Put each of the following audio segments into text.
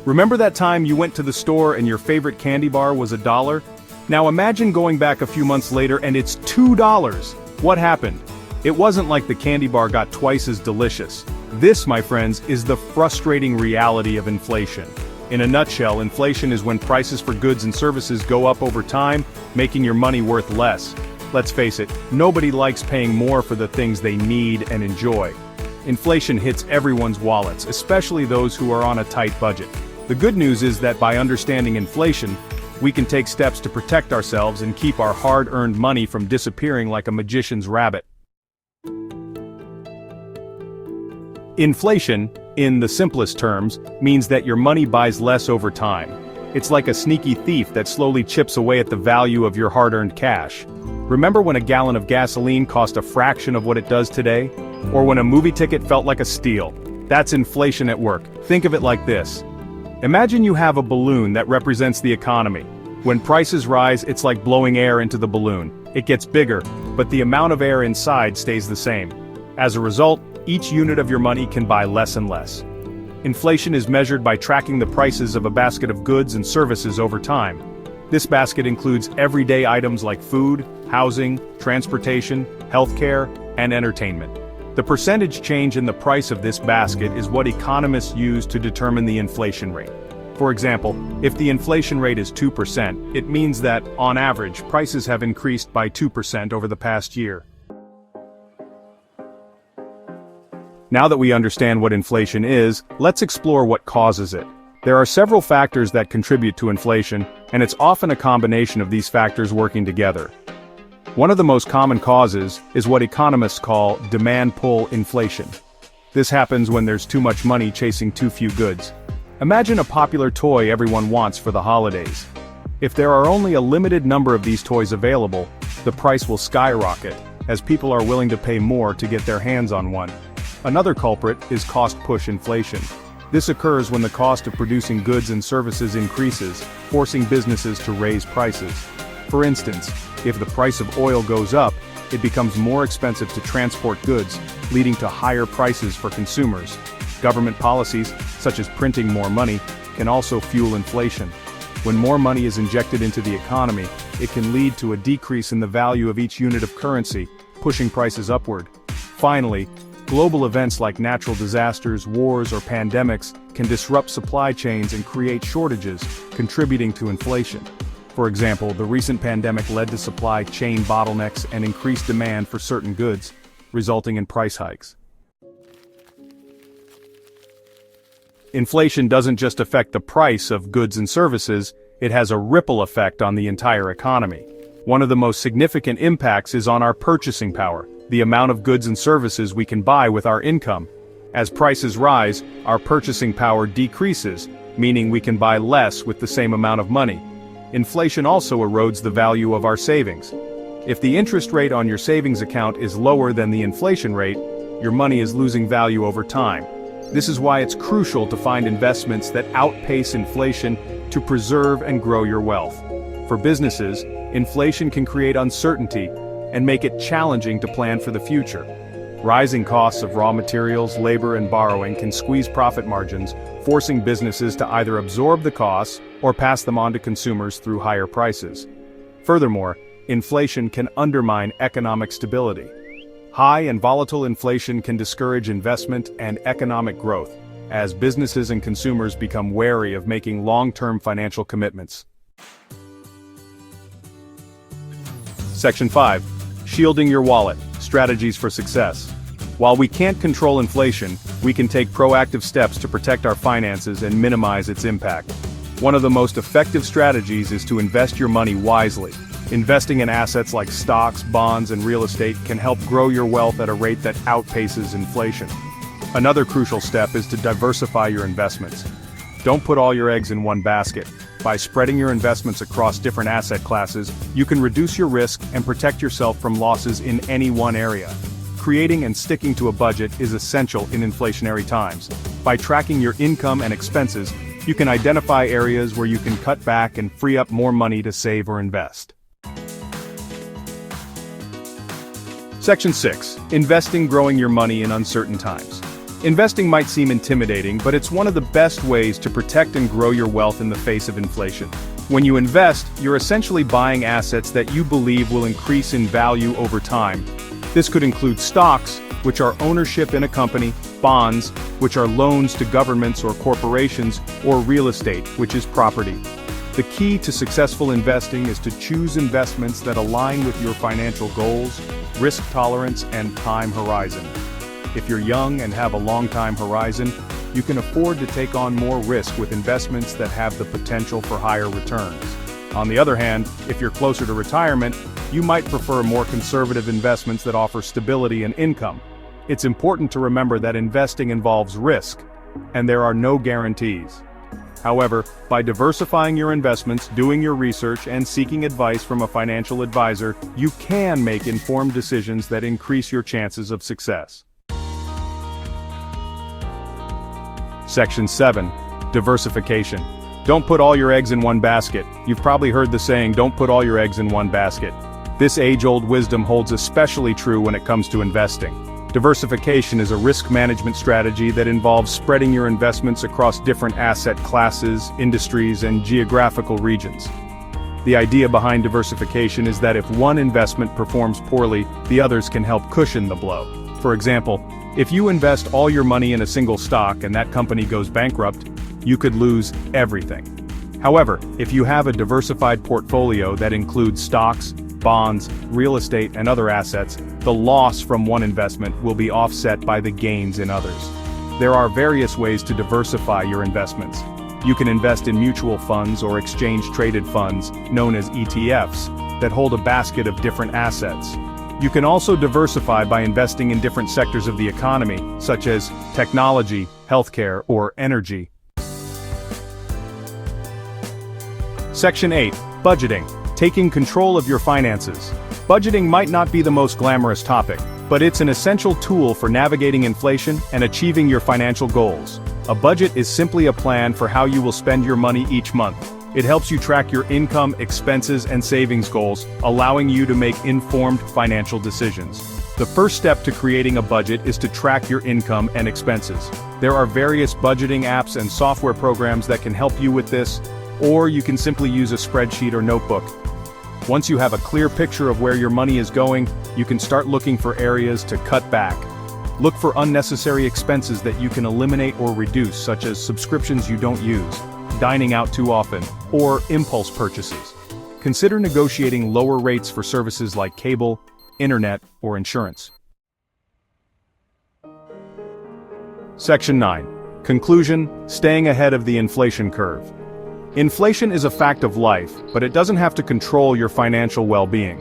Remember that time you went to the store and your favorite candy bar was $1? Now imagine going back a few months later and it's $2. What happened? It wasn't like the candy bar got twice as delicious. This, my friends, is the frustrating reality of inflation. In a nutshell, inflation is when prices for goods and services go up over time, making your money worth less. Let's face it, nobody likes paying more for the things they need and enjoy. Inflation hits everyone's wallets, especially those who are on a tight budget. The good news is that by understanding inflation, we can take steps to protect ourselves and keep our hard-earned money from disappearing like a magician's rabbit. Inflation, in the simplest terms, means that your money buys less over time. It's like a sneaky thief that slowly chips away at the value of your hard-earned cash. Remember when a gallon of gasoline cost a fraction of what it does today? Or when a movie ticket felt like a steal? That's inflation at work. Think of it like this. Imagine you have a balloon that represents the economy. When prices rise, it's like blowing air into the balloon. It gets bigger, but the amount of air inside stays the same. As a result, each unit of your money can buy less and less. Inflation is measured by tracking the prices of a basket of goods and services over time. This basket includes everyday items like food, housing, transportation, healthcare, and entertainment. The percentage change in the price of this basket is what economists use to determine the inflation rate. For example, if the inflation rate is 2%, it means that, on average, prices have increased by 2% over the past year. Now that we understand what inflation is, let's explore what causes it. There are several factors that contribute to inflation, and it's often a combination of these factors working together. One of the most common causes is what economists call demand-pull inflation. This happens when there's too much money chasing too few goods. Imagine a popular toy everyone wants for the holidays. If there are only a limited number of these toys available, the price will skyrocket, as people are willing to pay more to get their hands on one. Another culprit is cost-push inflation. This occurs when the cost of producing goods and services increases, forcing businesses to raise prices. For instance, if the price of oil goes up, it becomes more expensive to transport goods, leading to higher prices for consumers. Government policies, such as printing more money, can also fuel inflation. When more money is injected into the economy, it can lead to a decrease in the value of each unit of currency, pushing prices upward. Finally, global events like natural disasters, wars, or pandemics can disrupt supply chains and create shortages, contributing to inflation. For example, the recent pandemic led to supply chain bottlenecks and increased demand for certain goods, resulting in price hikes. Inflation doesn't just affect the price of goods and services, it has a ripple effect on the entire economy. One of the most significant impacts is on our purchasing power, the amount of goods and services we can buy with our income. As prices rise, our purchasing power decreases, meaning we can buy less with the same amount of money. Inflation also erodes the value of our savings. If the interest rate on your savings account is lower than the inflation rate, your money is losing value over time. This is why it's crucial to find investments that outpace inflation to preserve and grow your wealth. For businesses, inflation can create uncertainty and make it challenging to plan for the future. Rising costs of raw materials, labor, and borrowing can squeeze profit margins, forcing businesses to either absorb the costs or pass them on to consumers through higher prices. Furthermore, inflation can undermine economic stability. High and volatile inflation can discourage investment and economic growth, as businesses and consumers become wary of making long-term financial commitments. Section 5. Shielding your wallet, strategies for success. While we can't control inflation, we can take proactive steps to protect our finances and minimize its impact. One of the most effective strategies is to invest your money wisely. Investing in assets like stocks, bonds, and real estate can help grow your wealth at a rate that outpaces inflation. Another crucial step is to diversify your investments. Don't put all your eggs in one basket. By spreading your investments across different asset classes, you can reduce your risk and protect yourself from losses in any one area. Creating and sticking to a budget is essential in inflationary times. By tracking your income and expenses, you can identify areas where you can cut back and free up more money to save or invest. Section 6. Investing growing your money in uncertain times. Investing might seem intimidating, but it's one of the best ways to protect and grow your wealth in the face of inflation. When you invest, you're essentially buying assets that you believe will increase in value over time. This could include stocks, which are ownership in a company, bonds, which are loans to governments or corporations, or real estate, which is property. The key to successful investing is to choose investments that align with your financial goals, risk tolerance, and time horizon. If you're young and have a long time horizon, you can afford to take on more risk with investments that have the potential for higher returns. On the other hand, if you're closer to retirement, you might prefer more conservative investments that offer stability and income. It's important to remember that investing involves risk, and there are no guarantees. However, by diversifying your investments, doing your research, and seeking advice from a financial advisor, you can make informed decisions that increase your chances of success. Section 7. Diversification. Don't put all your eggs in one basket. You've probably heard the saying, don't put all your eggs in one basket. This age-old wisdom holds especially true when it comes to investing. Diversification is a risk management strategy that involves spreading your investments across different asset classes, industries, and geographical regions. The idea behind diversification is that if one investment performs poorly, the others can help cushion the blow. For example, if you invest all your money in a single stock and that company goes bankrupt, you could lose everything. However, if you have a diversified portfolio that includes stocks, bonds, real estate, and other assets, the loss from one investment will be offset by the gains in others. There are various ways to diversify your investments. You can invest in mutual funds or exchange-traded funds, known as ETFs, that hold a basket of different assets. You can also diversify by investing in different sectors of the economy, such as technology, healthcare, or energy. Section 8. Budgeting. Taking control of your finances. Budgeting might not be the most glamorous topic, but it's an essential tool for navigating inflation and achieving your financial goals. A budget is simply a plan for how you will spend your money each month. It helps you track your income, expenses, and savings goals, allowing you to make informed financial decisions. The first step to creating a budget is to track your income and expenses. There are various budgeting apps and software programs that can help you with this, or you can simply use a spreadsheet or notebook. Once you have a clear picture of where your money is going, you can start looking for areas to cut back. Look for unnecessary expenses that you can eliminate or reduce, such as subscriptions you don't use, dining out too often, or impulse purchases. Consider negotiating lower rates for services like cable, internet, or insurance. Section 9. Conclusion: staying ahead of the inflation curve. Inflation is a fact of life, but it doesn't have to control your financial well-being.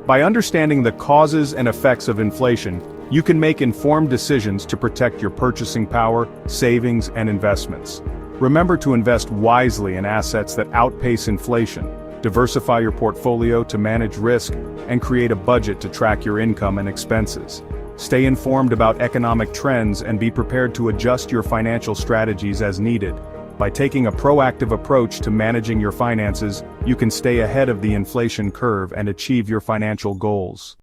By understanding the causes and effects of inflation, you can make informed decisions to protect your purchasing power, savings, and investments. Remember to invest wisely in assets that outpace inflation, diversify your portfolio to manage risk, and create a budget to track your income and expenses. Stay informed about economic trends and be prepared to adjust your financial strategies as needed. By taking a proactive approach to managing your finances, you can stay ahead of the inflation curve and achieve your financial goals.